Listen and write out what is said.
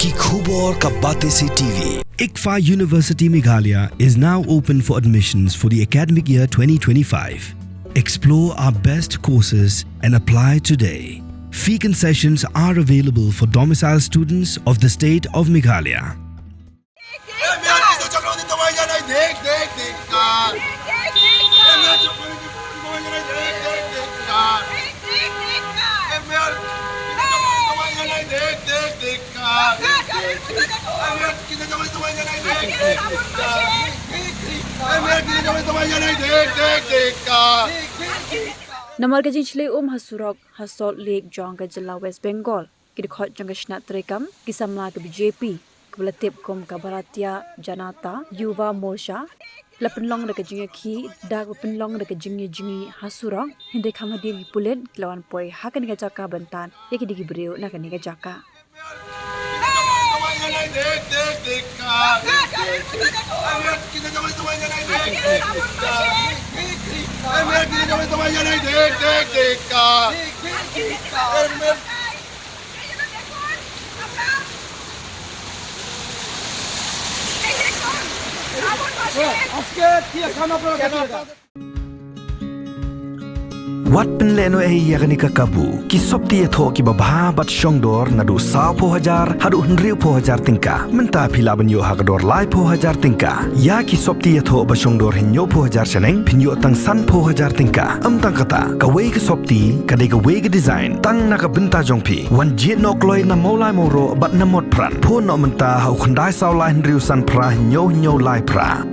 Ki khubor ka bate se TV. Ïakhih University Meghalaya is now open for admissions for the academic year 2025. Explore our best courses and apply today. Fee concessions are available for domicile students of the state of Meghalaya. Namar ka Shlei Surok Hasol Lake Jongga Jilla West Bengal Kidkhot Jangashna Trekam Kisamla ka BJP Kublatip Kom Kabaratia Janata Yuva Morsha Lapenlong ka Jingïajngi Dag Penlong ka Jingïajngi Hasurok Hindi Khamadi Pulen Lawan Poi Hakan ka Jaka Bantan Yakidigi Breu Nakani ka Jaka Wat penleno Ïakhih ka kabu ki sopti etho ki babha bat shongdor nadu sa po hajar hadu hnriu po hajar tingka menta phila banyo hagdor lai po hajar tingka ya ki sopti etho ba shongdor hinyo po hajar chaneng phinyo tang san po hajar tingka tang kata ka wei ka sopti ka de ka wei ka design tang na ka binta jongpi wan jet nok loi na molai moro bat na mot pran pho no menta hau khandai saw lai hnriu san pra hinyo lai pra